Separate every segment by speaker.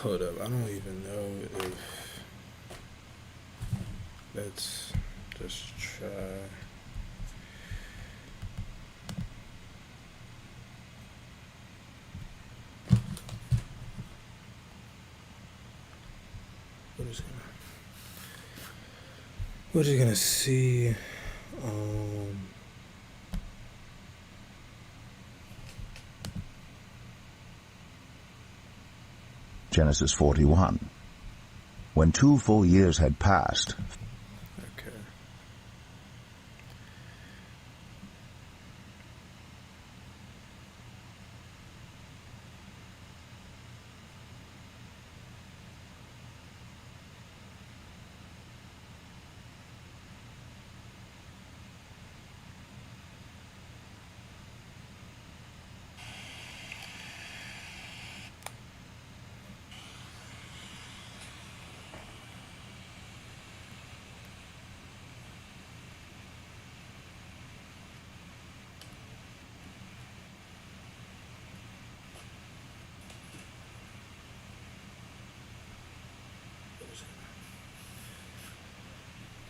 Speaker 1: Hold up, I don't even know if let's just try. We're just gonna see. Um,
Speaker 2: Genesis 41. When 2 full years had passed,
Speaker 1: okay.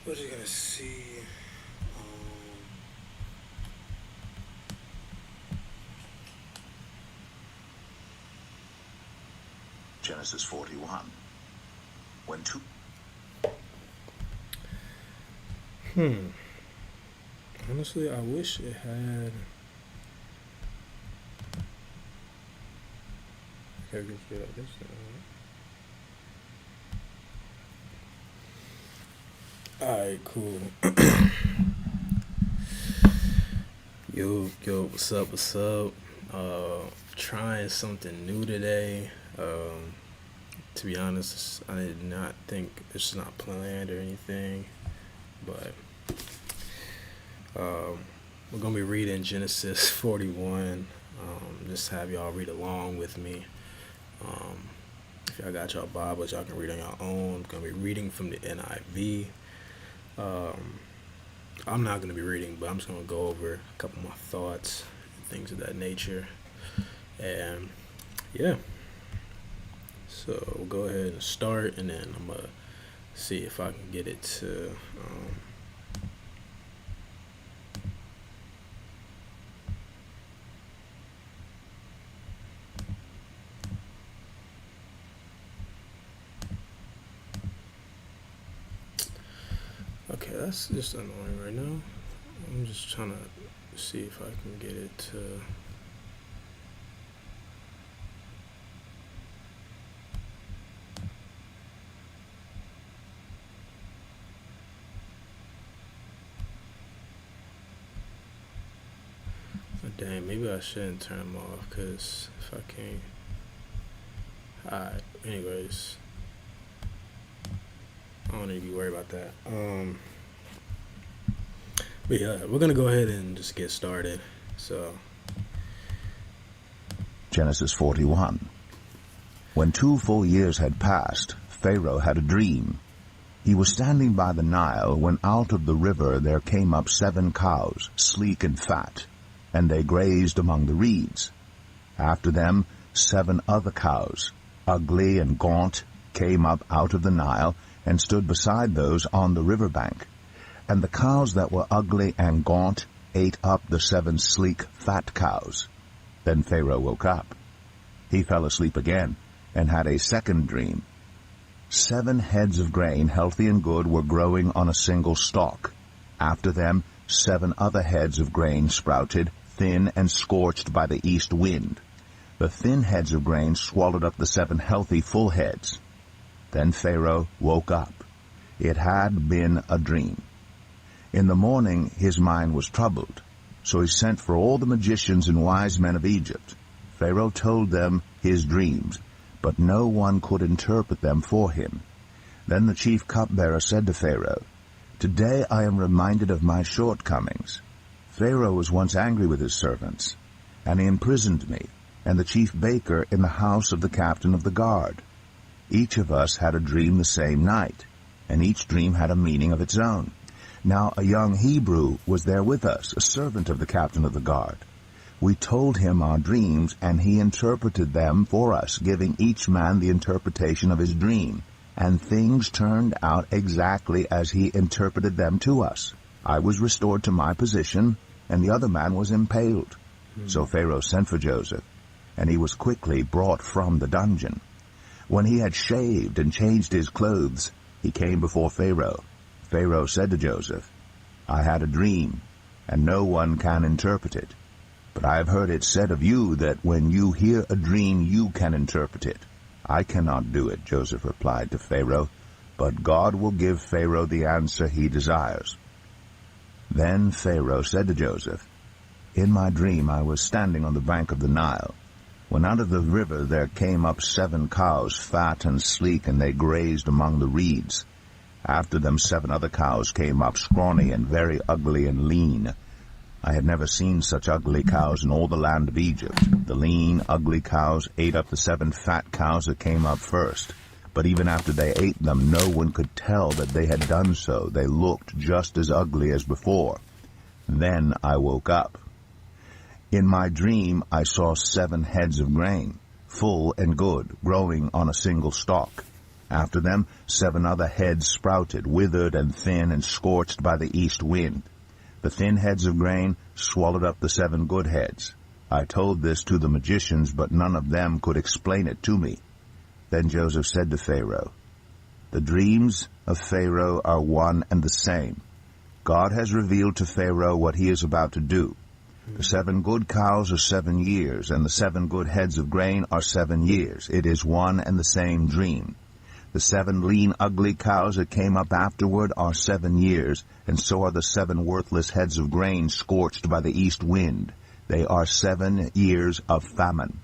Speaker 1: We're just gonna see.
Speaker 2: Genesis 41. When 2...
Speaker 1: Honestly, I wish it had. Okay, we can figure out this thing. Alright, cool. Yo, what's up, what's up? Trying something new today. To be honest, I did not think it's not planned or anything, but we're gonna be reading Genesis 41. Just have y'all read along with me. If y'all got y'all Bibles, y'all can read on your own. I'm gonna be reading from the NIV. I'm not gonna be reading, but I'm just gonna go over a couple of my thoughts and things of that nature. And yeah, so we'll go ahead and start, and then I'm gonna see if I can get it to. Okay, that's just annoying right now. I'm just trying to see if I can get it to. Oh, dang, maybe I shouldn't turn them off, because if I can't. Alright, anyways. I don't need to be worried about that. But yeah, we're gonna go ahead and just get started. So
Speaker 2: Genesis 41. When 2 full years had passed, Pharaoh had a dream. He was standing by the Nile when out of the river there came up 7 cows, sleek and fat, and they grazed among the reeds. After them 7 other cows, ugly and gaunt, came up out of the Nile and stood beside those on the river bank. And the cows that were ugly and gaunt ate up the 7 sleek, fat cows. Then Pharaoh woke up. He fell asleep again, and had a second dream. 7 heads of grain, healthy and good, were growing on a single stalk. After them 7 other heads of grain sprouted, thin and scorched by the east wind. The thin heads of grain swallowed up the 7 healthy full heads. Then Pharaoh woke up. It had been a dream. In the morning his mind was troubled, so he sent for all the magicians and wise men of Egypt. Pharaoh told them his dreams, but no one could interpret them for him. Then the chief cupbearer said to Pharaoh, "Today I am reminded of my shortcomings. Pharaoh was once angry with his servants, and he imprisoned me and the chief baker in the house of the captain of the guard. Each of us had a dream the same night, and each dream had a meaning of its own. Now a young Hebrew was there with us, a servant of the captain of the guard. We told him our dreams, and he interpreted them for us, giving each man the interpretation of his dream. And things turned out exactly as he interpreted them to us. I was restored to my position, and the other man was impaled. So Pharaoh sent for Joseph, and he was quickly brought from the dungeon. When he had shaved and changed his clothes, he came before Pharaoh. Pharaoh said to Joseph, I had a dream, and no one can interpret it. But I have heard it said of you that when you hear a dream, you can interpret it. I cannot do it, Joseph replied to Pharaoh, but God will give Pharaoh the answer he desires. Then Pharaoh said to Joseph, In my dream I was standing on the bank of the Nile, when out of the river there came up 7 cows, fat and sleek, and they grazed among the reeds. After them 7 other cows came up, scrawny and very ugly and lean. I had never seen such ugly cows in all the land of Egypt. The lean, ugly cows ate up the 7 fat cows that came up first. But even after they ate them, no one could tell that they had done so. They looked just as ugly as before. Then I woke up. In my dream I saw 7 heads of grain, full and good, growing on a single stalk. After them 7 other heads sprouted, withered and thin and scorched by the east wind. The thin heads of grain swallowed up the 7 good heads. I told this to the magicians, but none of them could explain it to me. Then Joseph said to Pharaoh, The dreams of Pharaoh are one and the same. God has revealed to Pharaoh what he is about to do. The 7 good cows are 7 years, and the 7 good heads of grain are 7 years. It is one and the same dream. The 7 lean, ugly cows that came up afterward are 7 years, and so are the 7 worthless heads of grain scorched by the east wind. They are 7 years of famine.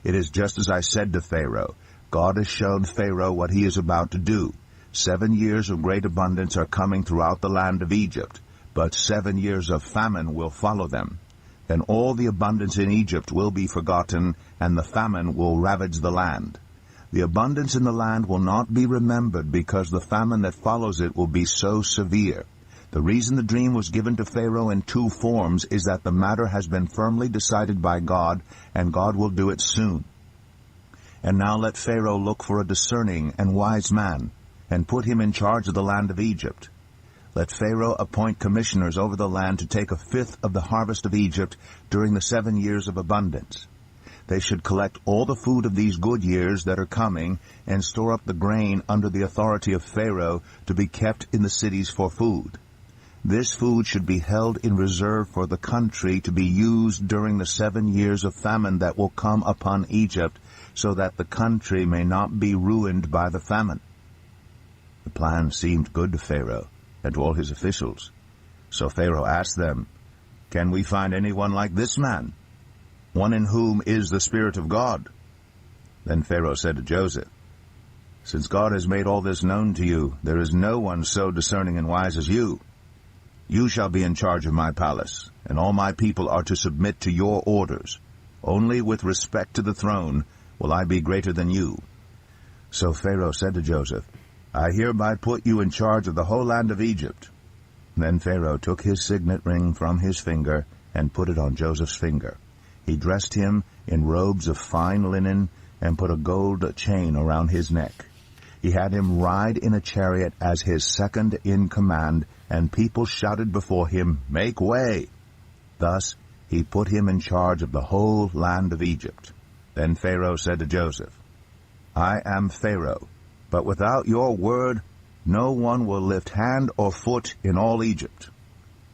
Speaker 2: It is just as I said to Pharaoh. God has shown Pharaoh what he is about to do. 7 years of great abundance are coming throughout the land of Egypt, but 7 years of famine will follow them. Then all the abundance in Egypt will be forgotten, and the famine will ravage the land. The abundance in the land will not be remembered, because the famine that follows it will be so severe. The reason the dream was given to Pharaoh in 2 forms is that the matter has been firmly decided by God, and God will do it soon. And now let Pharaoh look for a discerning and wise man, and put him in charge of the land of Egypt. Let Pharaoh appoint commissioners over the land to take 1/5 of the harvest of Egypt during the 7 years of abundance. They should collect all the food of these good years that are coming, and store up the grain under the authority of Pharaoh to be kept in the cities for food. This food should be held in reserve for the country to be used during the 7 years of famine that will come upon Egypt, so that the country may not be ruined by the famine. The plan seemed good to Pharaoh and to all his officials. So Pharaoh asked them, Can we find anyone like this man, one in whom is the Spirit of God? Then Pharaoh said to Joseph, Since God has made all this known to you, there is no one so discerning and wise as you. You shall be in charge of my palace, and all my people are to submit to your orders. Only with respect to the throne will I be greater than you. So Pharaoh said to Joseph, I hereby put you in charge of the whole land of Egypt. Then Pharaoh took his signet ring from his finger and put it on Joseph's finger. He dressed him in robes of fine linen and put a gold chain around his neck. He had him ride in a chariot as his second in command, and people shouted before him, Make way! Thus he put him in charge of the whole land of Egypt. Then Pharaoh said to Joseph, I am Pharaoh, but without your word no one will lift hand or foot in all Egypt.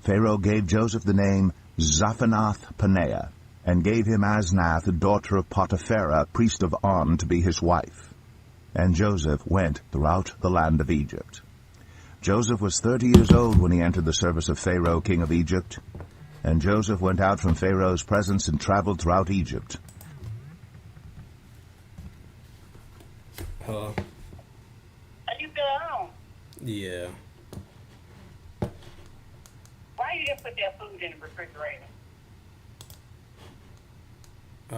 Speaker 2: Pharaoh gave Joseph the name Zaphenath-Paneah, and gave him Asnath, daughter of Potipharah, priest of On, to be his wife. And Joseph went throughout the land of Egypt. Joseph was 30 years old when he entered the service of Pharaoh, king of Egypt. And Joseph went out from Pharaoh's presence and traveled throughout Egypt.
Speaker 1: Hello?
Speaker 3: Are you still on?
Speaker 1: Yeah.
Speaker 3: Why you didn't put that food in the refrigerator?